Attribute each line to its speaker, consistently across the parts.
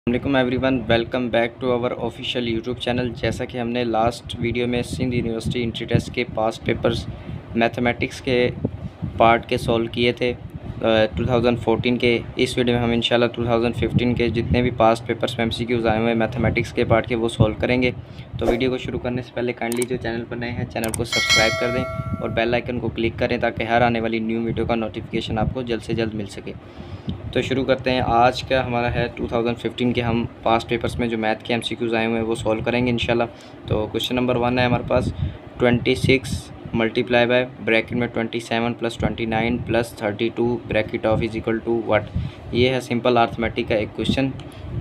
Speaker 1: वालेकुम everyone, welcome back to our official YouTube channel. जैसा कि हमने लास्ट वीडियो में सिंध यूनिवर्सिटी एंट्री टेस्ट के पास्ट पेपर्स मैथमेटिक्स के पार्ट के सॉल्व किए थे 2014 के। इस वीडियो में हम इंशाल्लाह 2015 के जितने भी पास्ट पेपर्स में एमसीक्यूज़ आए हुए हैं मैथमेटिक्स के पार्ट के वो सॉल्व करेंगे। तो वीडियो को शुरू करने से पहले काइंडली जो चैनल पर नए हैं चैनल को सब्सक्राइब कर दें और बेल आइकन को क्लिक करें ताकि हर आने वाली न्यू वीडियो का नोटिफिकेशन आपको जल्द से जल्द मिल सके। तो शुरू करते हैं। आज का हमारा है 2015 के हम पास्ट पेपर्स में जो मैथ के एमसीक्यूज़ आए हुए हैं वो सॉल्व करेंगे इंशाल्लाह। तो क्वेश्चन नंबर 1 है हमारे पास 26 मल्टीप्लाई बाय ब्रैकेट में 27 plus 29 plus 32 bracket of is equal to what. ये है सिंपल आर्थमेटिक का एक क्वेश्चन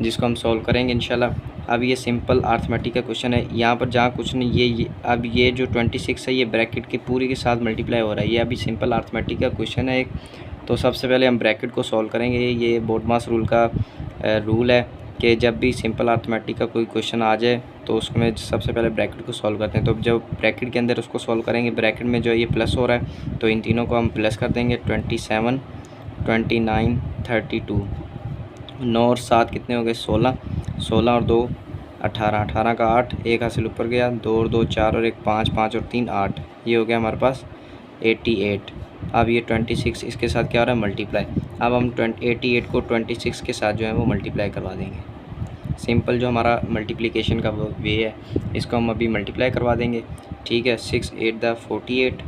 Speaker 1: जिसको हम सॉल्व करेंगे इंशाल्लाह। अब ये सिंपल आर्थमेटिक का क्वेश्चन है, यहाँ पर जहाँ कुछ नहीं ये अब ये जो 26 है ये ब्रैकेट के पूरी के साथ मल्टीप्लाई हो रहा है। ये अभी सिंपल आर्थमेटिक का क्वेश्चन है एक। तो सबसे पहले हम ब्रैकेट को सॉल्व करेंगे। ये बोडमास रूल का रूल है कि जब भी सिंपल आर्थमेटिक का कोई क्वेश्चन आ जाए तो उसमें सबसे पहले ब्रैकेट को सॉल्व करते हैं। तो जब ब्रैकेट के अंदर उसको सॉल्व करेंगे, ब्रैकेट में जो ये प्लस हो रहा है तो इन तीनों को हम प्लस कर देंगे। 27 29 32 9 और 7 कितने हो गए 16 16 और 2 18 18 का 8 एक हासिल ऊपर गया, 2 और 2 4 और 1 5 5 और 3 8। ये हो गया हमारे पास 88। अब ये 26 इसके साथ क्या हो रहा है मल्टीप्लाई। अब हम 88 को 26 के साथ जो है वो मल्टीप्लाई करवा देंगे। सिंपल जो हमारा मल्टीप्लिकेशन का वे है इसको हम अभी मल्टीप्लाई करवा देंगे। ठीक है, 6 8 द 48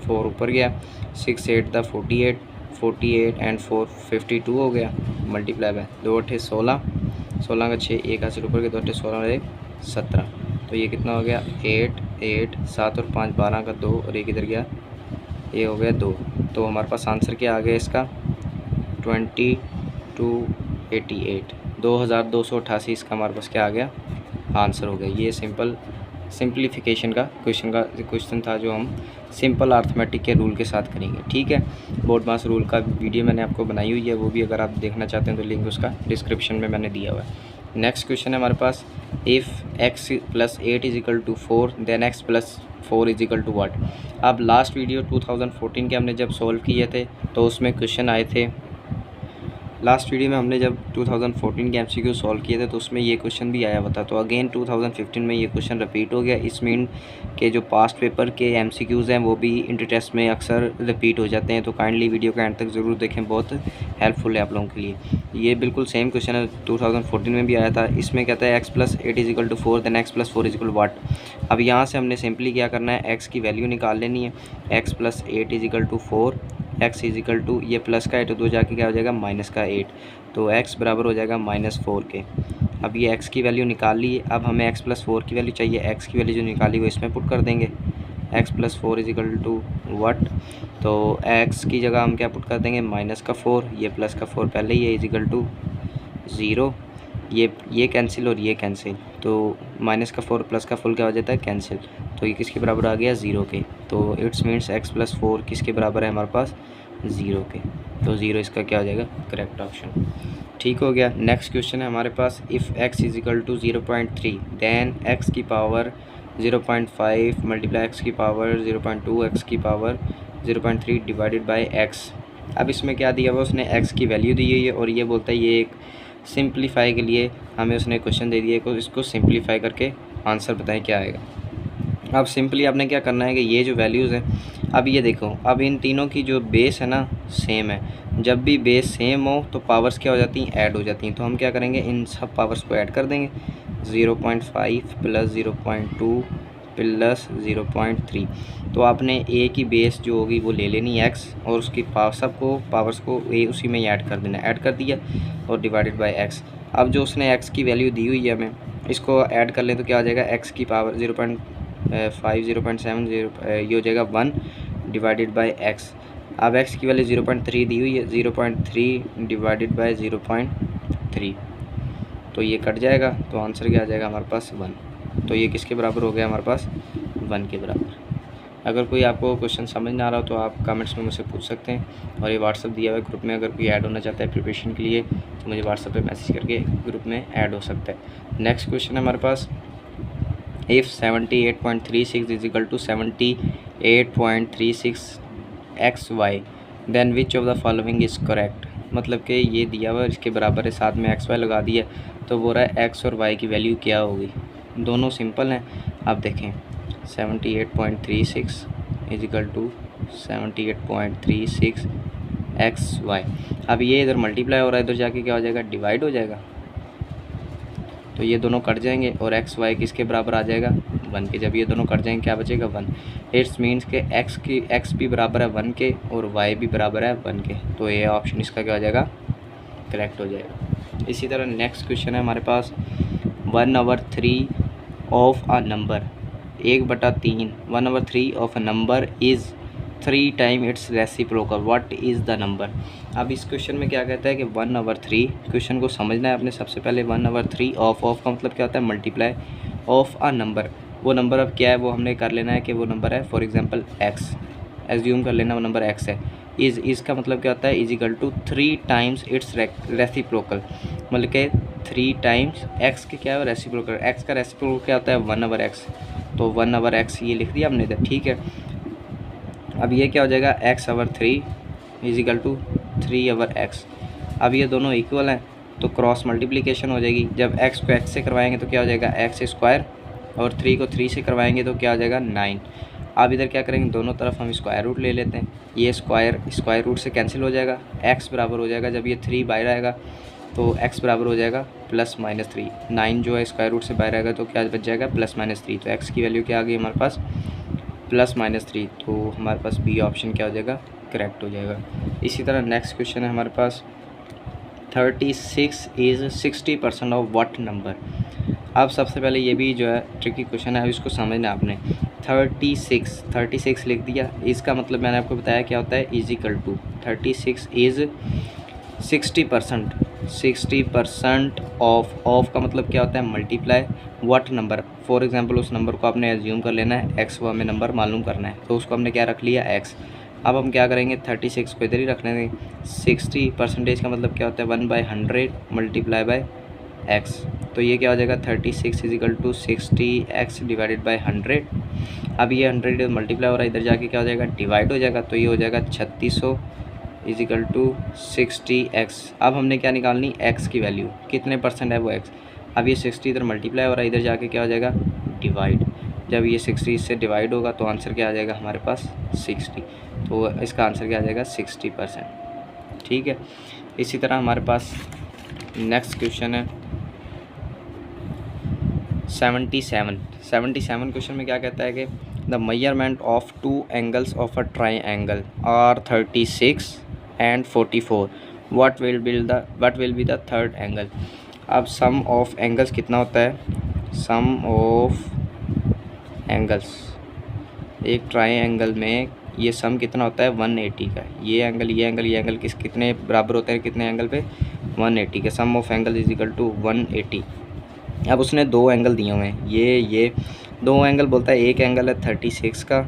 Speaker 1: 4 ऊपर गया, 6 8 द 48 48 एंड 4 52 हो गया मल्टीप्लाई बाय 2 8 16 16 का 6 एक हासिल ऊपर गया, 2 8 16 और 1 17। तो ये कितना हो गया 8 8 7 और 5 12 का 2 और एक इधर गया, ये हो गया 2। तो हमारे पास आंसर क्या आ गया इसका 2288 2288 इसका हमारे पास क्या आ गया आंसर हो गया। ये सिंपलीफिकेशन का क्वेश्चन था जो हम सिंपल आर्थमेटिक के रूल के साथ करेंगे। ठीक है, बोडमास रूल का वीडियो मैंने आपको बनाई हुई है, वो भी अगर आप देखना चाहते हैं तो लिंक उसका डिस्क्रिप्शन में मैंने दिया हुआ है। नेक्स्ट क्वेश्चन है हमारे पास if x plus 8 is equal to 4 then x plus 4 is equal to what. अब लास्ट वीडियो 2014 के हमने जब सॉल्व किए थे तो उसमें क्वेश्चन आए थे। लास्ट वीडियो में हमने जब 2014 के एमसीक्यू सॉल्व किए थे तो उसमें ये क्वेश्चन भी आया हुआ था। तो अगेन 2015 में ये क्वेश्चन रिपीट हो गया। इस मीन के जो पास्ट पेपर के एमसीक्यूज़ हैं वो भी इंटर टेस्ट में अक्सर रिपीट हो जाते हैं। तो काइंडली वीडियो का एंड तक ज़रूर देखें, बहुत हेल्पफुल है आप लोगों के लिए। ये बिल्कुल सेम क्वेश्चन है, 2014 में भी आया था। इसमें कहता है x plus 8 is equal to 4 then x plus 4 is equal what. अब यहाँ से हमने सिंपली क्या करना है, x की वैल्यू निकाल लेनी है। x plus 8 is equal to 4, x is equal to ये प्लस का 8 तो जाके क्या हो जाएगा माइनस का 8, तो x बराबर हो जाएगा -4 के। अब ये x की वैल्यू निकाल ली। अब हमें x प्लस 4 की वैल्यू चाहिए। x की वैल्यू जो निकाली वो इसमें पुट कर देंगे। x plus 4 is equal to what, तो x की जगह हम क्या पुट कर देंगे माइनस का 4, ये प्लस का 4 पहले ही है, इज इक्वल टू 0। ये कैंसिल और ये कैंसिल, तो माइनस का 4 प्लस का फुल क्या हो जाता है कैंसिल, तो ये किसके बराबर आ गया 0 के। तो इट्स मीन्स x प्लस 4 किसके बराबर है हमारे पास 0 के। तो 0 इसका क्या हो जाएगा करेक्ट ऑप्शन। ठीक हो गया। नेक्स्ट क्वेश्चन है हमारे पास if x is equal to 0.3 then x की पावर 0.5 मल्टीप्लाई x की पावर 0.2 x की पावर 0.3 डिवाइडेड बाय x। अब इसमें क्या दिया हुआ उसने x की वैल्यू दी हुई है और ये बोलता है ये एक सिंप्लीफाई के लिए हमें उसने क्वेश्चन दे दिया है, इसको सिंप्लीफाई करके आंसर बताएं क्या आएगा। अब सिंपली आपने क्या करना है कि ये जो वैल्यूज़ हैं, अब ये देखो, अब इन तीनों की जो बेस है ना सेम है। जब भी बेस सेम हो तो पावर्स क्या हो जाती हैं ऐड हो जाती हैं। तो हम क्या करेंगे इन सब पावर्स को ऐड कर देंगे। 0.5 प्लस 0.2 प्लस 0.3। तो आपने ए की बेस जो होगी वो ले लेनी x और उसकी सबको पावर्स को ए उसी में ही ऐड कर देना। ऐड कर दिया और डिवाइडेड बाय x। अब जो उसने x की वैल्यू दी हुई है हमें इसको ऐड कर लें तो क्या हो जाएगा x की पावर 0.5 0.7 ये हो जाएगा 1 डिवाइडेड बाय x। अब x की वैल्यू 0.3 दी हुई है, 0.3 डिवाइडेड बाय 0.3, तो ये कट जाएगा तो आंसर क्या आ जाएगा हमारे पास 1। तो ये किसके बराबर हो गया हमारे पास 1 के बराबर। अगर कोई आपको क्वेश्चन समझ ना आ रहा हो तो आप कमेंट्स में मुझसे पूछ सकते हैं। और ये व्हाट्सअप दिया हुआ है ग्रुप में, अगर कोई ऐड होना चाहता है प्रिपरेशन के लिए तो मुझे व्हाट्सअप पे मैसेज करके ग्रुप में ऐड हो सकता है। नेक्स्ट क्वेश्चन है हमारे पास if 78.36 is equal to 78.36 xy then which of the following is correct. मतलब कि ये दिया हुआ है इसके बराबर है, साथ में एक्स वाई लगा दिया, तो बोल रहा है एक्स और वाई की वैल्यू क्या होगी। दोनों सिंपल हैं। आप देखें 78.36 इजिकल टू 78.36 एक्स वाई। अब ये इधर मल्टीप्लाई हो रहा है, इधर जाके क्या हो जाएगा, डिवाइड हो जाएगा। तो ये दोनों कट जाएंगे और एक्स वाई किसके बराबर आ जाएगा, 1 के। जब ये दोनों कट जाएंगे क्या बचेगा, 1। इट्स मीन्स के एक्स भी बराबर है 1 के और वाई भी बराबर है 1 के। तो ये ऑप्शन इसका क्या हो जाएगा, करेक्ट हो जाएगा। इसी तरह नेक्स्ट क्वेश्चन है हमारे पास 1/3 of a number, 1/3 1/3 of a number is 3 time it's reciprocal, what is the number. अब इस क्वेश्चन में क्या कहता है कि 1/3, क्वेश्चन को समझना है आपने सबसे पहले। 1/3 ऑफ का मतलब क्या होता है, मल्टीप्लाई ऑफ अ नंबर। वो नंबर अब क्या है, वो हमने कर लेना है कि वो नंबर है फॉर एग्जांपल एक्स, एज्यूम कर लेना वो नंबर एक्स है। इज़ का मतलब क्या होता है, is equal to 3 times its reciprocal, मतलब कि 3 टाइम्स एक्स के क्या है रेसिप्रोकल। एक्स का रेसिप्रोकल क्या होता है, 1/x, तो 1/x ये लिख दिया हमने इधर, ठीक है। अब ये क्या हो जाएगा, x/3 is equal to 3/x। अब ये दोनों इक्वल हैं तो क्रॉस मल्टीप्लिकेशन हो जाएगी। जब x को x से करवाएंगे तो क्या हो जाएगा, x² और 3 को 3 से करवाएंगे तो क्या हो जाएगा, 9। अब इधर क्या करेंगे, दोनों तरफ हम स्क्वायर रूट ले लेते हैं। ये स्क्वायर रूट से कैंसिल हो जाएगा, x बराबर हो जाएगा, जब ये 3 बाहर आएगा तो x बराबर हो जाएगा +-3। 9 जो है स्क्वायर रूट से बाहर आएगा तो क्या बच जाएगा, +-3। तो x की वैल्यू क्या आ गई हमारे पास, +-3। तो हमारे पास बी ऑप्शन क्या हो जाएगा, करेक्ट हो जाएगा। इसी तरह नेक्स्ट क्वेश्चन है हमारे पास 36 इज़ 60% ऑफ व्हाट नंबर। अब सबसे पहले ये भी जो है ट्रिकी क्वेश्चन है, अब इसको समझना आपने। 36 लिख दिया, इसका मतलब मैंने आपको बताया क्या होता है, is equal to 36 is 60% of का मतलब क्या होता है, multiply what number. For example उस नंबर को आपने एज्यूम कर लेना है एक्स, वो हमें नंबर मालूम करना है, तो उसको हमने क्या रख लिया, एक्स। अब हम क्या करेंगे, 36 को इधर ही रख लेंगे। 60% का मतलब क्या होता है, 1/100 मल्टीप्लाई बाय एक्स। तो ये क्या हो जाएगा, 36 is equal to 60x divided by 100। अब ये 100 मल्टीप्लाई हो रहा है, इधर जाके क्या हो जाएगा, डिवाइड हो जाएगा, तो ये हो जाएगा 3600 इज इक्वल टू 60x। अब हमने क्या निकालनी, x की वैल्यू कितने परसेंट है वो x। अब ये 60 इधर मल्टीप्लाई हो रहा है, इधर जाके क्या हो जाएगा, डिवाइड। जब ये 60 इससे डिवाइड होगा तो आंसर क्या आ जाएगा हमारे पास, 60। तो इसका आंसर क्या आ जाएगा, 60%, ठीक है। इसी तरह हमारे पास नेक्स्ट क्वेश्चन है 77 क्वेश्चन में क्या कहता है कि the measurement of 2 angles of a triangle are 36 and 44, what will be the third angle. अब सम ऑफ एंगल्स कितना होता है, सम ऑफ एंगल्स एक ट्राइंगल में ये सम कितना होता है, 180 का। ये एंगल कितने बराबर होते हैं, कितने एंगल पे, 180 के। Sum of angle is equal to 180। अब उसने 2 एंगल दिए हुए हैं, ये 2 एंगल बोलता है, एक एंगल है 36 का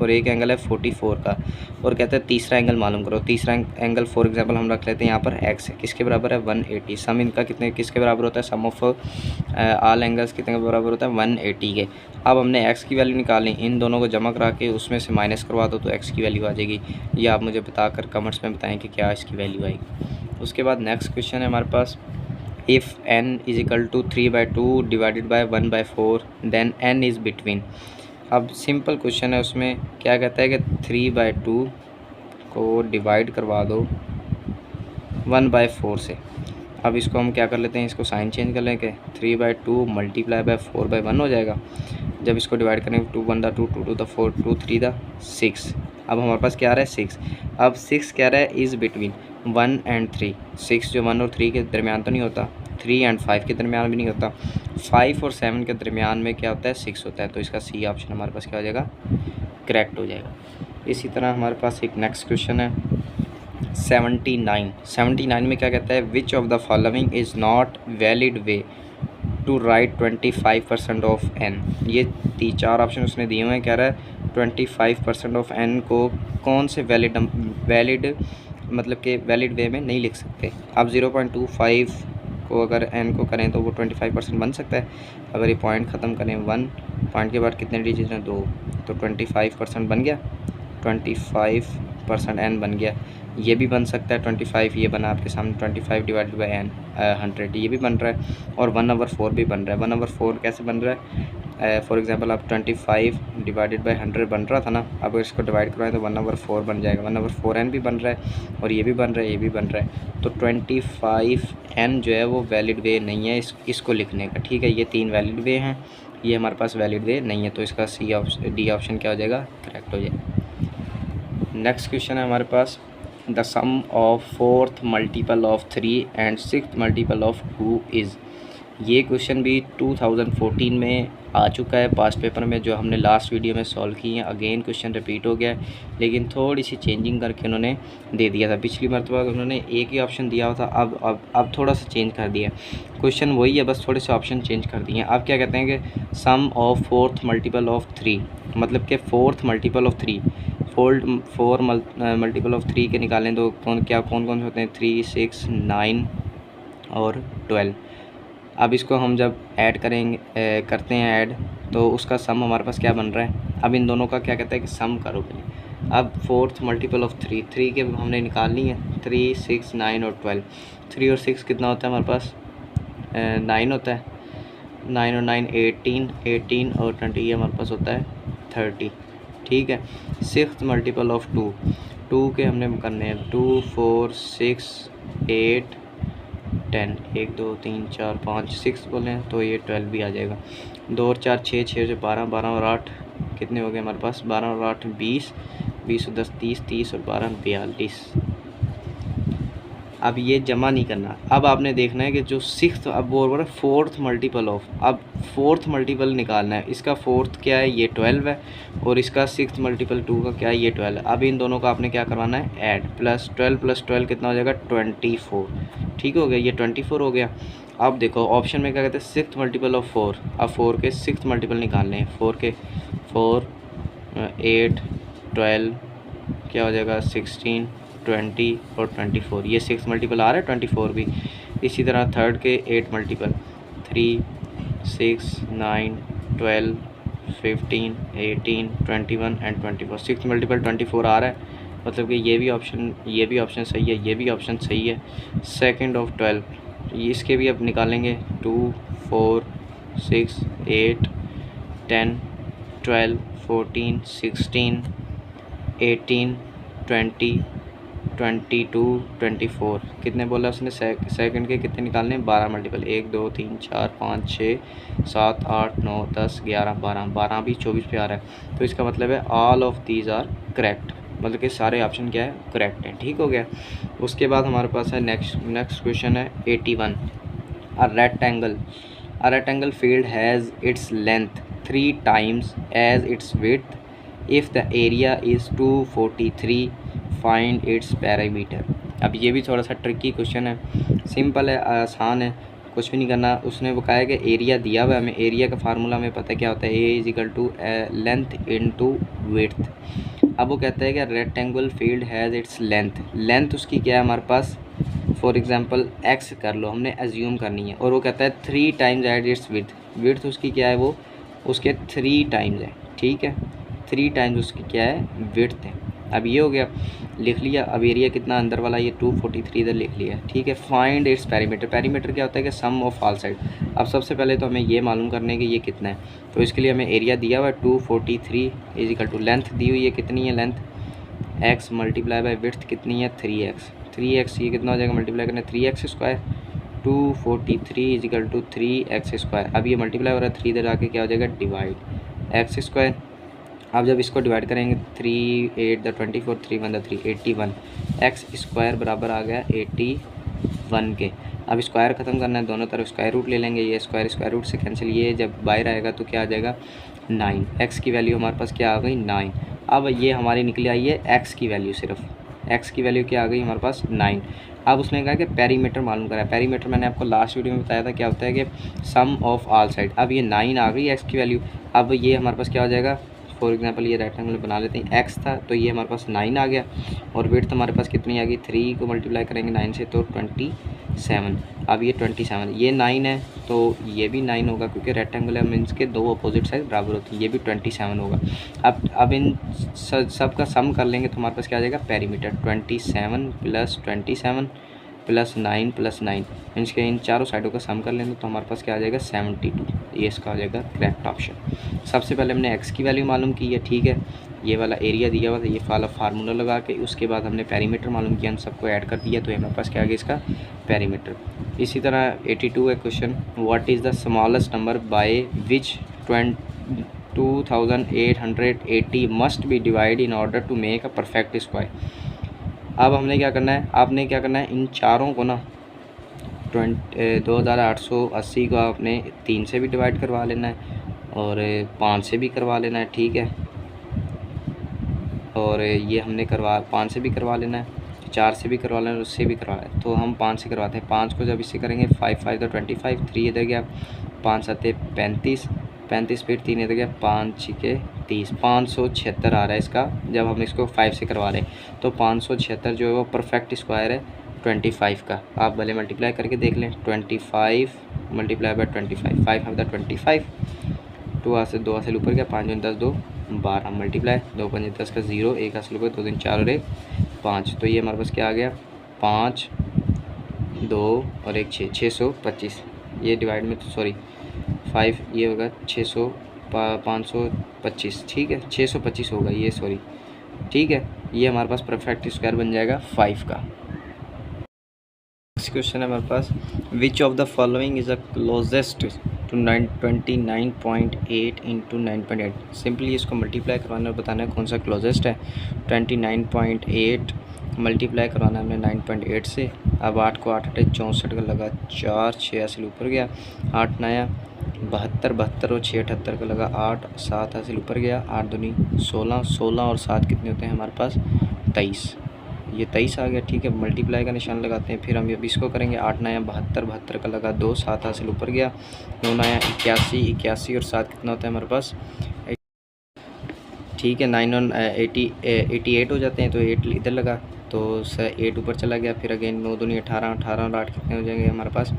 Speaker 1: और एक एंगल है 44 का, और कहता है तीसरा एंगल मालूम करो। तीसरा एंगल फॉर एग्जांपल हम रख लेते हैं यहाँ पर x है, किसके बराबर है, 180। सम इनका किसके बराबर होता है, सम ऑफ ऑल एंगल्स कितने के बराबर होता है, 180 के। अब हमने x की वैल्यू निकालनी, इन दोनों को जमा करा के उसमें से माइनस करवा दो तो x की वैल्यू आ जाएगी। ये आप मुझे बताकर कमेंट्स में बताएं कि क्या इसकी वैल्यू आएगी। उसके बाद नेक्स्ट क्वेश्चन है हमारे पास, if n is equal to 3/2 divided by 1/4 then n is between. अब सिंपल क्वेश्चन है, उसमें क्या कहता है कि 3/2 को डिवाइड करवा दो 1/4 से। अब इसको हम क्या कर लेते हैं, इसको साइन चेंज कर लेंगे, 3/2 मल्टीप्लाई बाय 4/1 हो जाएगा। जब इसको डिवाइड करेंगे 2 1 2 2 2 4 2 3 6। अब हमारे पास क्या आ रहा है, 6। अब 6 क्या रहा है, इज़ बिटवीन 1 and 3। 6 जो 1 और 3 के दरमियान तो नहीं होता, 3 and 5 के दरमियान भी नहीं होता, 5 और 7 के दरमियान में क्या होता है, 6 होता है। तो इसका सी ऑप्शन हमारे पास क्या हो जाएगा, करेक्ट हो जाएगा। इसी तरह हमारे पास एक नेक्स्ट क्वेश्चन है 79 में क्या कहता है, which of the following is not valid way to write 25% of n। ये 4 ऑप्शन उसने दिए हुए हैं, कह रहा है 25% ऑफ n को कौन से वैलिड मतलब कि वैलिड वे में नहीं लिख सकते। आप 0.25 को अगर n को करें तो वो 25% बन सकता है। अगर ये पॉइंट ख़त्म करें 1 पॉइंट के बाद कितने डिजिट हैं, 2, तो 25% बन गया। 25 परसेंट n बन गया। ये भी बन सकता है 25, ये बना आपके सामने 25 डिवाइडेड बाई n 100, ये भी बन रहा है। और 1/4 भी बन रहा है। 1/4 कैसे बन रहा है? फॉर एग्जांपल आप 25 डिवाइडेड बाई 100 बन रहा था ना, अब इसको डिवाइड करवाएं तो 1/4 बन जाएगा। 1/4n भी बन रहा है और ये भी बन रहा है, ये भी बन रहा है। तो 25n जो है वो वैलिड वे नहीं है इसको लिखने का, ठीक है। ये 3 वैलिड वे हैं, ये हमारे पास वैलिड वे नहीं है, तो इसका डी ऑप्शन क्या हो जाएगा? करेक्ट हो जाएगा। नेक्स्ट क्वेश्चन है हमारे पास, the sum of 4th multiple of 3 and 6th multiple of 2 is. ये क्वेश्चन भी 2014 में आ चुका है पास्ट पेपर में, जो हमने लास्ट वीडियो में सॉल्व की है। अगेन क्वेश्चन रिपीट हो गया है, लेकिन थोड़ी सी चेंजिंग करके उन्होंने दे दिया था। पिछली मरतबा उन्होंने एक ही ऑप्शन दिया हुआ था, अब थोड़ा सा चेंज कर दिया। क्वेश्चन वही है, बस थोड़े से ऑप्शन चेंज कर दिए हैं। अब क्या कहते हैं कि सम ऑफ 4th मल्टीपल ऑफ 3, मतलब कि 4th multiple of 3, 4 multiple of 3 के निकालें तो कौन कौन से होते हैं? 3, 6, 9 और 12। अब इसको हम जब ऐड करते हैं ऐड, तो उसका सम हमारे पास क्या बन रहा है? अब इन दोनों का क्या कहता है कि सम करो पहले। अब 4th मल्टीपल ऑफ 3 के हमने निकाल ली है, 3, 6, 9 और 12। 3 और 6 कितना होता है हमारे पास? 9 होता है। 9 और 9 18 और 20 ये हमारे पास होता है 30, ठीक है। 6th मल्टीपल ऑफ 2 के हमने करने हैं 2, 4, 6, 8, 10, 1, 2, 3, 4, 5, 6 बोले तो ये 12 भी आ जाएगा। 2 और 4 6, 6 से 12, 12 और 8 कितने हो गए हमारे पास? 12 और 8 20, 20 और 10 30, 30 और 12 42। अब ये जमा नहीं करना, अब आपने देखना है कि जो 6th, अब वो बोल रहा है 4th मल्टीपल ऑफ, अब 4th मल्टीपल निकालना है। इसका 4th क्या है? ये 12 है, और इसका 6th मल्टीपल 2 का क्या है? ये 12 है। अब इन दोनों का आपने क्या करवाना है? ऐड। +12 + 12 कितना हो जाएगा? 24, ठीक हो गया, ये 24 हो गया। अब देखो ऑप्शन में क्या कहते हैं? 6th multiple of 4। अब 4 के 6th मल्टीपल निकालने हैं। 4 के 4, 8, 12 क्या हो जाएगा? 16, 20 और 24, ये 6 मल्टीपल आ रहा है, 24 भी। इसी तरह 3rd के 8 मल्टीपल, 3, 6, 9, 12, 15, 18, 21 एंड 24। 6 मल्टीपल 24 आ रहा है, मतलब कि ये भी ऑप्शन सही है, ये भी ऑप्शन सही है। 2nd ऑफ 12, इसके भी अब निकालेंगे 2, 4, 6, 8, 10, 12, 14, 16, 18, 20, 22, 24। कितने बोला उसने? सेकंड के कितने निकालने? 12 मल्टीपल, 1, 2, 3, 4, 5, 6, 7, 8, 9, 10, 11, 12 भी 24 पे आ रहा है। तो इसका मतलब है all of these are correct, मतलब कि सारे ऑप्शन क्या है? करेक्ट है, ठीक हो गया। उसके बाद हमारे पास है नेक्स्ट क्वेश्चन है 81। A rectangle field has its length 3 times as its width if the area is 243, find its perimeter। अब ये भी थोड़ा सा ट्रिकी क्वेश्चन है, सिंपल है, आसान है, कुछ भी नहीं करना। उसने वो कहा है कि एरिया दिया हुआ है हमें, एरिया का फार्मूला हमें पता है क्या होता है? A = length into width. अब वो कहता है कि rectangle field has its length उसकी क्या है हमारे पास? फॉर एग्जांपल x कर लो, हमने एज्यूम करनी है, और वो कहता है 3 times एट इट्स विड्थ उसकी क्या है? वो उसके 3 times है, ठीक है। 3 times उसकी क्या है? विड्थ है। अब ये हो गया, लिख लिया। अब एरिया कितना अंदर वाला? ये 243 इधर लिख लिया, ठीक है। Find its perimeter. पेरीमीटर क्या होता है? कि सम ऑफ ऑल साइड। अब सबसे पहले तो हमें ये मालूम करने कि ये कितना है, तो इसके लिए हमें एरिया दिया हुआ है 243 = लेंथ दी हुई है, कितनी है length? x multiply by width कितनी है? 3x। ये कितना हो जाएगा? मल्टीप्लाई करना 3x²। 243 = 3x²। अब ये मल्टीप्लाई हो रहा है, 3 इधर आके क्या हो जाएगा? Divide x²। अब जब इसको डिवाइड करेंगे 3 8 द 24, 3 1 द 3, 81। x² बराबर आ गया 81 के। अब स्क्वायर ख़त्म करना है, दोनों तरफ स्क्वायर रूट ले लेंगे। ये स्क्वायर रूट से कैंसिल, ये जब बाहर आएगा तो क्या आ जाएगा? 9। x की वैल्यू हमारे पास क्या आ गई? 9। अब ये हमारी निकली आई है x की वैल्यू, सिर्फ x की वैल्यू क्या आ गई हमारे पास? 9। अब उसने कहा कि पेरीमीटर मालूम करा है। पेरीमीटर मैंने आपको लास्ट वीडियो में बताया था क्या होता है कि सम ऑफ ऑल साइड। अब ये 9 आ गई x की वैल्यू। अब ये हमारे पास क्या हो जाएगा? फॉर एग्जांपल ये रेक्टेंगल बना लेते हैं, एक्स था तो ये हमारे पास 9 आ गया और विड्थ हमारे पास कितनी आ गई, 3 को मल्टीप्लाई करेंगे 9 से तो 27। अब ये 27, ये 9 है तो ये भी 9 होगा क्योंकि रेक्टेंगल है, मीन्स के दो अपोजिट साइड बराबर होती है, ये भी 27 होगा। अब इन सब का सम कर लेंगे तो हमारे पास क्या आ जाएगा, perimeter 27 plus 27 plus 9 plus 9, means के इन चारों साइडों का सम कर लेंगे तो हमारे पास क्या आ जाएगा 72। ये इसका आ जाएगा करेक्ट ऑप्शन। सबसे पहले हमने एक्स की वैल्यू मालूम की है, ठीक है, ये वाला एरिया दिया हुआ था, ये वाला फार्मूला लगा के उसके बाद हमने पेरीमीटर मालूम किया, हम सबको ऐड कर दिया तो हमारे पास क्या आ गया इसका पेरीमीटर। इसी तरह 82 है question, what is the smallest number by which 2880 must be divide in order to make a perfect square. अब हमने क्या करना है, आपने क्या करना है, इन चारों को ना 2880 को आपने 3 से भी डिवाइड करवा लेना है और 5 से भी करवा लेना है, ठीक है, और ये हमने 5 से भी करवा लेना है, 4 से भी करवा लेना है, उससे भी करवा लेना है। तो हम 5 से करवाते हैं, 5 को जब इससे करेंगे 5 5 तो 25, 3 इधर गया, 5 7 35, 35 फिर 3 इधर गया, 5 6 30, 576 आ रहा है इसका। जब हम इसको 5 से करवा रहे हैं तो 576 जो है वो परफेक्ट स्क्वायर है 25 का। आप भले मल्टीप्लाई करके देख लें, 25 मल्टीप्लाई बाय 25, 5 5 25, 2 हाथ से 2 हासिल ऊपर गया, 5 10 2 12 मल्टीप्लाई 2 5 10 का 0, 1 हासिल ऊपर 2 3 4 और 1 5, तो ये हमारे पास क्या आ गया 5 2 और 1 6, 625। ये डिवाइड में तो सॉरी 5 ये होगा 600 525, ठीक है 625 होगा ये, सॉरी, ठीक है। ये हमारे पास परफेक्ट स्क्वायर बन जाएगा 5 का। नेक्स्ट क्वेश्चन है हमारे पास, which of the following is the closest to 29.8 into 9.8। Simply इसको मल्टीप्लाई करवाना और बताना है कौन सा क्लोजेस्ट है। 29.8 मल्टीप्लाई करवाना है हमने 9.8 से। अब 8 को 8 8 64 का लगा 4, 6 हासिल ऊपर गया, 8 नया 72, 72 और 6 78 का लगा 8, 7 हासिल ऊपर गया, 8 दूनी 16, 16 और 7 कितने होते हैं हमारे पास 23, ये 23 आ गया, ठीक है। मल्टीप्लाई का निशान लगाते हैं, फिर हम अब इसको करेंगे, 8 नया 72, 72 का लगा 2, 7 हासिल ऊपर गया, 9 नया 81, 81 और 7 कितना होता है हमारे पास, ठीक है। 9 और 88 हो जाते हैं तो 8 इधर लगा तो 8 ऊपर चला गया, फिर अगेन 9 दूनी 18, 18 और 8 कितने हो जाएंगे हमारे पास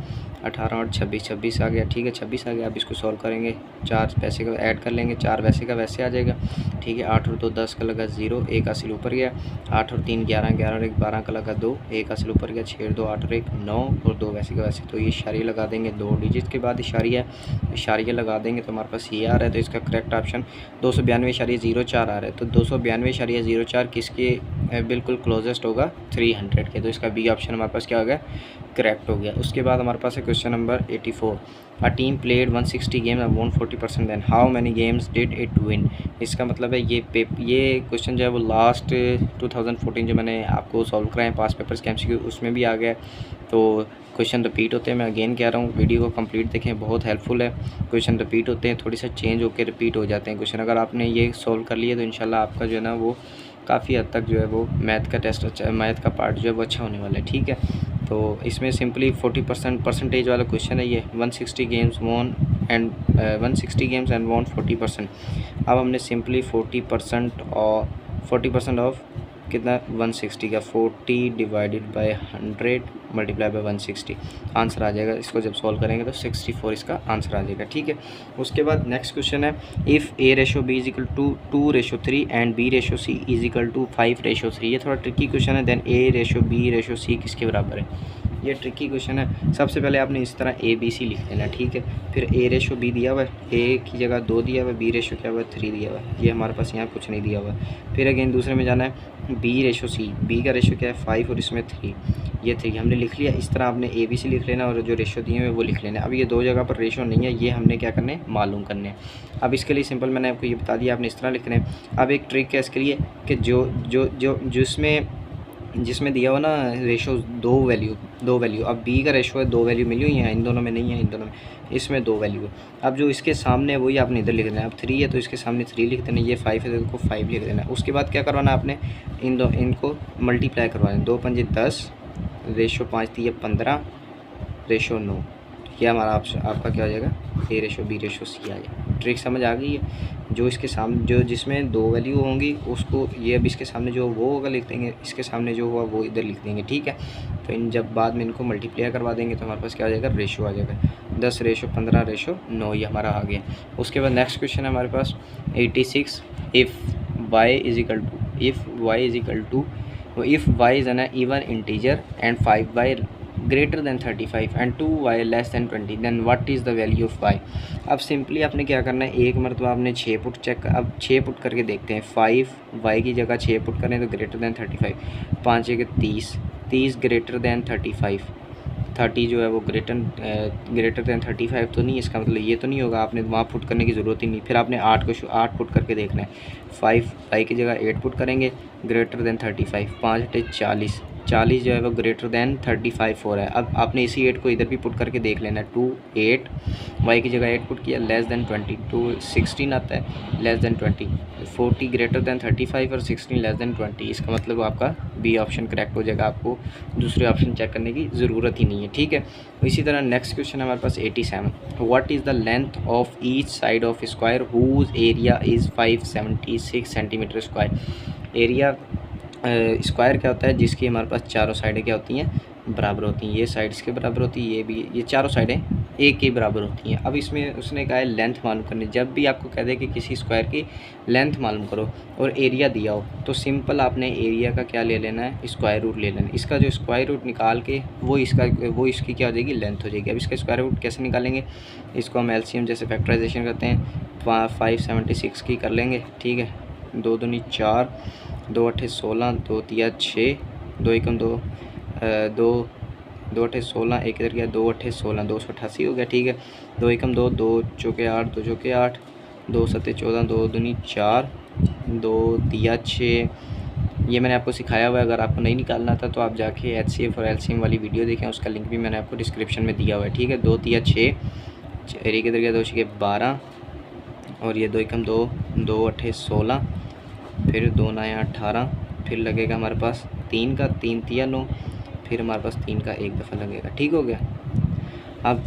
Speaker 1: 18 और 26, 26 आ गया, ठीक है 26 आ गया। अब इसको सॉल्व करेंगे, 4 पैसे का ऐड कर लेंगे, 4 वैसे का वैसे आ जाएगा, ठीक है। 8 और 2 10 का लगा 0, 1 हासिल ऊपर गया, 8 और 3 11, 11 और 1 12 का लगा 2, 1 हासिल ऊपर गया, 6 और 2 8 और 1 9 और 2 वैसे का वैसे। तो ये इशारिया लगा देंगे, 2 डिजिट के बाद इशारिया लगा देंगे तो हमारे पास ये आ रहा है, तो इसका करेक्ट ऑप्शन 292.04 आ रहा है। तो 292.04 किसके बिल्कुल क्लोजेस्ट होगा 300 के, तो इसका बी ऑप्शन हमारे पास क्या हो गया, करेक्ट हो गया। उसके बाद हमारे पास है question number 84, a team played 160 games and won 40%, then how many games did it win. इसका मतलब है ये क्वेश्चन जो है वो लास्ट 2014 जो मैंने आपको सॉल्व कराए 5 पेपर्स के उसमें भी आ गया, तो क्वेश्चन रिपीट होते हैं। मैं अगेन कह रहा हूँ वीडियो को कंप्लीट देखें, बहुत हेल्पफुल है। क्वेश्चन रिपीट होते हैं, थोड़ी सा चेंज होकर रिपीट हो जाते हैं क्वेश्चन। अगर आपने ये सॉल्व कर लिया तो इंशाल्लाह आपका जो है ना वो काफ़ी हद तक जो है वो मैथ का टेस्ट अच्छा, मैथ का पार्ट जो है वो अच्छा होने वाला है, ठीक है। तो इसमें सिंपली 40% परसेंटेज वाला क्वेश्चन है ये, 160 games won and 160 games and won 40%। अब हमने सिंपली 40% ऑफ कितना 160 का 40 divided by 100 multiply by 160 answer आ जाएगा। इसको जब सॉल्व करेंगे तो 64 इसका आंसर आ जाएगा, ठीक है। उसके बाद नेक्स्ट क्वेश्चन है, if A/B is equal to 2/3 and B/C is equal to 5/3। ये थोड़ा ट्रिकी क्वेश्चन है। देन A/B/C किसके बराबर है, ये ट्रिकी क्वेश्चन है। सबसे पहले आपने इस तरह ABC लिख लेना, ठीक है। फिर A/B दिया हुआ है, A की जगह 2 दिया हुआ है, B रेशो क्या हुआ है 3 दिया हुआ है, ये हमारे पास यहाँ कुछ नहीं दिया हुआ है। फिर अगेन दूसरे में जाना है B/C, B का रेशो क्या है 5 और इसमें 3, ये 3 हमने लिख लिया। इस तरह आपने ABC लिख लेना और जो रेशो दिए हुए वो लिख लेना। अब ये 2 जगह पर रेशो नहीं है, ये हमने क्या करने मालूम करने। अब इसके लिए सिंपल मैंने आपको ये बता दिया, आपने इस तरह लिखना है। अब एक ट्रिक है इसके लिए कि जिसमें दिया हुआ ना रेशो दो वैल्यू, अब B का रेशो है 2 वैल्यू मिली हुई हैं, इन दोनों में नहीं है, इन दोनों में इसमें 2 वैल्यू है। अब जो इसके सामने वही आपने इधर लिख देना है। अब 3 है तो इसके सामने 3 लिख देना, ये 5 है तो इसको 5 लिख देना। उसके बाद क्या करवाना आपने, इनको मल्टीप्लाई करवाना, 2 5 10 रेशो 5 3 15 रेशो 9, यह हमारा आपका क्या हो जाएगा A/B/C आ जाएगा। ट्रिक समझ आ गई है। जो इसके सामने जो जिसमें 2 वैल्यू होंगी उसको ये अब इसके सामने जो वो होगा लिख देंगे, इसके सामने जो हुआ वो इधर लिख देंगे, ठीक है। तो इन जब बाद में इनको मल्टीप्लाई करवा देंगे तो हमारे पास क्या आ जाएगा, रेशो आ जाएगा 10:15:9, ये हमारा आ गया। उसके बाद नेक्स्ट क्वेश्चन है हमारे पास 86, if y is equal is an even integer and 5y greater than 35 and 2y less than 20 then what is the value of y। अब सिंपली आपने क्या करना है, एक मरतबा आपने 6 पुट चेक, अब 6 पुट करके देखते हैं। 5y की जगह 6 पुट करें तो ग्रेटर दैन 35, 5 एक 30 ग्रेटर दैन 35, 30 जो है वो ग्रेटर दैन 35 तो नहीं, इसका मतलब ये तो नहीं होगा, आपने वहाँ पुट करने की ज़रूरत ही नहीं। फिर आपने 8 पुट करके देखना है। 5y की जगह 8 पुट करेंगे, ग्रेटर दैन 35, 5 × 40 जो है वो ग्रेटर दैन 35 हो रहा है। अब आपने इसी 8 को इधर भी पुट करके देख लेना है। 8 y की जगह 8 पुट किया, लेस दैन 20, 16 आता है, लेस दैन 20, 40 ग्रेटर दैन 35 और 16 लेस दैन 20, इसका मतलब आपका बी ऑप्शन करेक्ट हो जाएगा, आपको दूसरे ऑप्शन चेक करने की ज़रूरत ही नहीं है, ठीक है। इसी तरह नेक्स्ट क्वेश्चन है हमारे पास 87, what is the length of each side of square whose area is 576 centimetre square. Area square क्या होता है, जिसकी हमारे पास चारों साइडें क्या होती हैं, बराबर होती हैं। ये साइड इसके बराबर होती है, ये भी, ये चारों साइडें एक के बराबर होती हैं। अब इसमें उसने कहा है लेंथ मालूम करनी। जब भी आपको कह दे कि किसी स्क्वायर की लेंथ मालूम करो और एरिया दिया हो तो सिंपल आपने एरिया का क्या ले लेना है, स्क्वायर रूट ले लेना है। इसका जो स्क्वायर रूट निकाल के वो इसकी क्या हो जाएगी, लेंथ हो जाएगी। अब इसका स्क्वायर रूट कैसे निकालेंगे, इसको हम एलसीएम जैसे फैक्टराइजेशन करते हैं, 576 की कर लेंगे, ठीक है। 2 दूनी 4, 2 8 16, 2 3 6, 2 1 2, 2 8 16, एक इधर गया, 2 8 16, 288 हो गया, ठीक है। 2 1 2, 2 चौके 8, 2 चौके 8, 2 7 14, 2 दूनी 4, 2 3 6। ये मैंने आपको सिखाया हुआ है, अगर आपको नहीं निकालना था तो आप जाके HCF और LCM वाली वीडियो देखें, उसका लिंक भी मैंने आपको डिस्क्रिप्शन में दिया हुआ है, ठीक है। 2 3 6, एक इधर गया, 2 6 12, और ये 2 1 2, 2 8 16, फिर 2 9 18, फिर लगेगा हमारे पास 3 का, 3 3 9, फिर हमारे पास 3 का एक दफ़ा लगेगा, ठीक हो गया। अब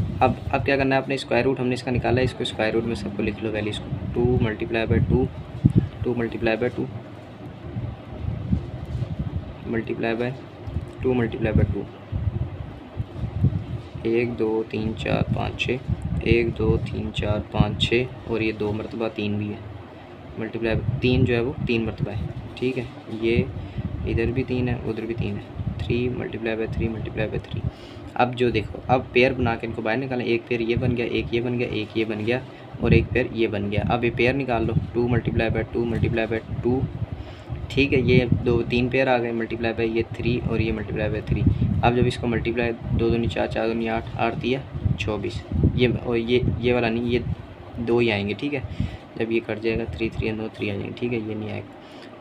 Speaker 1: क्या करना है, अपने स्क्वायर रूट हमने इसका निकाला है, इसको स्क्वायर रूट में सबको लिख लो वैल्यूज़ को। 2 × 2, 2 × 2, मल्टीप्लाई बाय 2 × 2, 1 2 3 4 5 6, 1 2 3 4 5 6, और ये 2 मरतबा 3 भी है, मल्टीप्लाई 3 जो है वो 3 मरतबा है, ठीक है। ये इधर भी 3 है, उधर भी 3 है, 3 × 3 × 3। अब जो देखो, अब पेयर बना के इनको बाहर निकालें। एक पेयर ये बन गया, एक ये बन गया, एक ये बन गया, और एक पेयर ये बन गया। अब ये पेयर निकाल लो, 2 × 2 × 2, ठीक है। ये 3 पेयर आ गए, मल्टीप्लाई बाय ये 3 और ये मल्टीप्लाई बाय 3। अब जब इसको मल्टीप्लाई 2 दूनी 4, 4 दूनी 8, 8 दिया 24, ये और ये वाला नहीं, ये 2 ही आएंगे, ठीक है। जब ये कट जाएगा 3 3 9 3 आ जाएंगे, ठीक है। ये नहीं आएगा,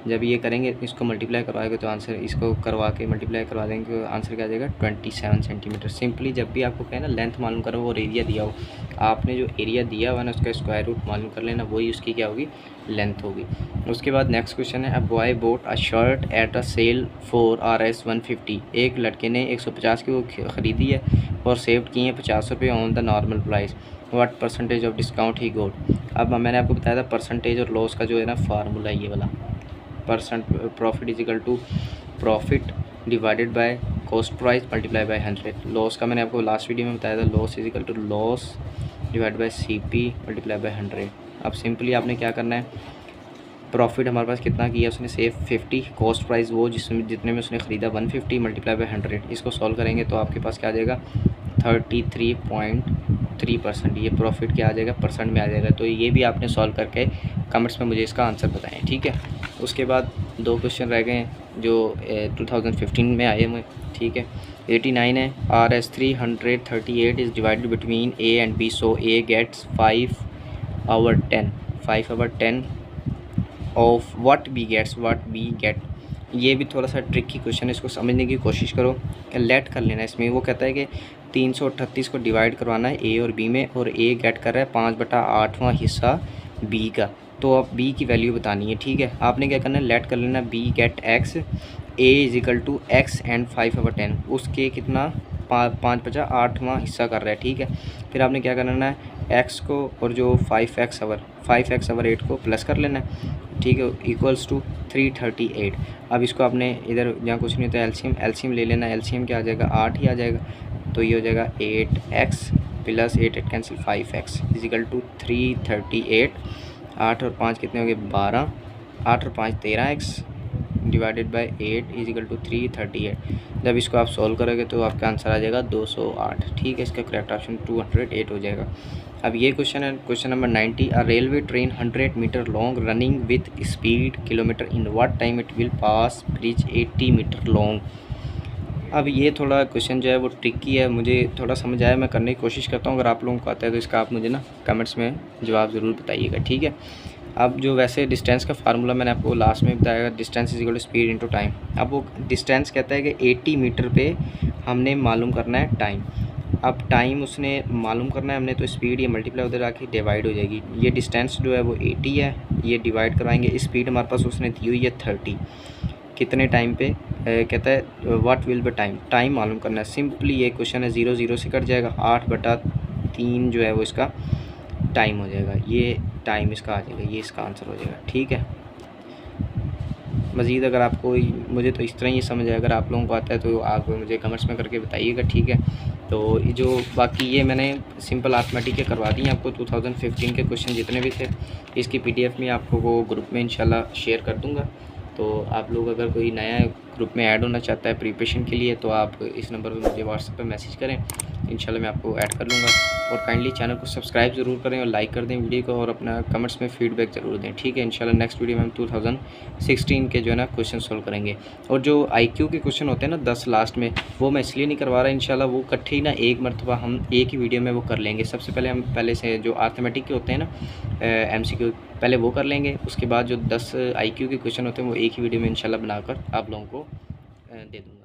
Speaker 1: जब ये करेंगे इसको मल्टीप्लाई करवाएंगे तो आंसर, इसको करवा के मल्टीप्लाई करवा देंगे तो आंसर क्या आ जाएगा, 27 सेंटीमीटर। सिंपली जब भी आपको कहें ना लेंथ मालूम करो और एरिया दिया हो, आपने जो एरिया दिया हुआ है ना उसका स्क्वायर रूट मालूम कर लेना, वही उसकी क्या होगी, लेंथ होगी। उसके बाद नेक्स्ट क्वेश्चन है, a boy bought a shirt at a sale for RS 150। एक लड़के ने 150 की वो ख़रीदी है और सेव किए हैं 50 रुपये on the normal price, what percentage of discount he got. अब मैंने आपको बताया था परसेंटेज और लॉस का जो है ना फार्मूला ये वाला, profit is equal to profit divided by cost price multiply by 100। Loss का मैंने आपको लास्ट वीडियो में बताया था, loss is equal to loss divide by CP multiply by 100। अब सिंपली आपने क्या करना है, प्रॉफिट हमारे पास कितना किया उसने, सेव 50, कॉस्ट प्राइस वो जितने में उसने ख़रीदा 150 मल्टीप्लाई बाय 100। इसको सॉल्व करेंगे तो आपके पास क्या आ जाएगा, 33.3%। ये प्रॉफिट क्या आ जाएगा, परसेंट में आ जाएगा। तो ये भी आपने सॉल्व करके कमेंट्स में मुझे इसका आंसर बताएं, ठीक है। उसके बाद 2 क्वेश्चन रह गए हैं जो 2015 में आए हुए, ठीक है। 89 है, RS 338 is divided between A and B, so A gets 5/10 of what B get. ये भी थोड़ा सा ट्रिकी क्वेश्चन है, इसको समझने की कोशिश करो, लेट कर लेना इसमें। वो कहता है कि 338 को डिवाइड करवाना है A और B में, और A गेट कर रहा है 5/8वां हिस्सा B का, तो अब B की वैल्यू बतानी है, ठीक है। आपने क्या करना है, लेट कर लेना B get X, A is equal to X and 5/10, उसके कितना 5/8वां हिस्सा कर रहा है, ठीक है। फिर आपने क्या करना है, x को और जो 5x ओवर 8 को प्लस कर लेना है, ठीक है, इक्वल्स टू 338। अब इसको आपने इधर जहाँ कुछ नहीं तो एलसीएम ले लेना। एलसीएम क्या आ जाएगा, 8 ही आ जाएगा। तो ये हो जाएगा 8x plus 8 cancel 5x is equal to 338। 8 और 5 कितने हो गए, 12। 8 और 5 13x divided by 8 is equal to 338। जब इसको आप सॉल्व करोगे तो आपका आंसर आ जाएगा 208। ठीक है, इसका करेक्ट ऑप्शन 208 हो जाएगा। अब ये क्वेश्चन है, question number 90। A railway train 100 metre long running with speed kilometre in what time it will pass bridge 80 metre long. अब ये थोड़ा क्वेश्चन जो है वो ट्रिकी है, मुझे थोड़ा समझ आया, मैं करने की कोशिश करता हूँ। अगर आप लोगों को आता है तो इसका आप मुझे ना कमेंट्स में जवाब ज़रूर बताइएगा, ठीक है। अब जो वैसे डिस्टेंस का फार्मूला मैंने आपको लास्ट में बताया, distance is equal to speed into time. अब वो डिस्टेंस कहता है कि 80 मीटर पे हमने मालूम करना है टाइम। अब टाइम उसने मालूम करना है हमने, तो स्पीड ये मल्टीप्लाई उधर आके डिवाइड हो जाएगी। ये डिस्टेंस जो है वो 80 है, ये डिवाइड करवाएंगे। स्पीड हमारे पास उसने दी हुई है 30। कितने टाइम पे कहता है what will B time, time मालूम करना है। सिंपली ये क्वेश्चन है, 0 0 से कट जाएगा, 8/3 जो है वो इसका टाइम हो जाएगा। ये टाइम इसका आ जाएगा, ये इसका आंसर हो जाएगा, ठीक है। मज़ीद अगर आपको, मुझे तो इस तरह ही समझ आए, अगर आप लोगों को आता है तो आप मुझे कमेंट्स में करके बताइएगा, ठीक है। तो जो बाकी ये मैंने सिंपल अर्थमेटिक के करवा दी आपको 2015 के क्वेश्चन जितने भी थे, इसकी PDF में आपको वो ग्रुप में इंशाल्लाह शेयर कर दूँगा। तो आप लोग अगर कोई नया ग्रुप में ऐड होना चाहता है प्रिपरेशन के लिए, तो आप इस नंबर पे मुझे व्हाट्सएप पे मैसेज करें, इंशाल्लाह मैं आपको ऐड कर लूँगा। और काइंडली चैनल को सब्सक्राइब ज़रूर करें और लाइक कर दें वीडियो को, और अपना कमेंट्स में फीडबैक ज़रूर दें, ठीक है। इंशाल्लाह नेक्स्ट वीडियो में हम 2016 के जो है ना क्वेश्चन सोल्व करेंगे। और जो IQ के क्वेश्चन होते हैं ना 10 लास्ट में, वो मैं इसलिए नहीं करवा रहा, इंशाल्लाह वो इकट्ठे ही ना एक मरतबा हम एक ही वीडियो में वो कर लेंगे। सबसे पहले हम पहले से जो अर्थमेटिक के होते हैं ना MCQ पहले वो कर लेंगे, उसके बाद जो 10 IQ के क्वेश्चन होते हैं वो एक ही वीडियो में इंशाल्लाह बनाकर आप लोगों को दे दूँगा।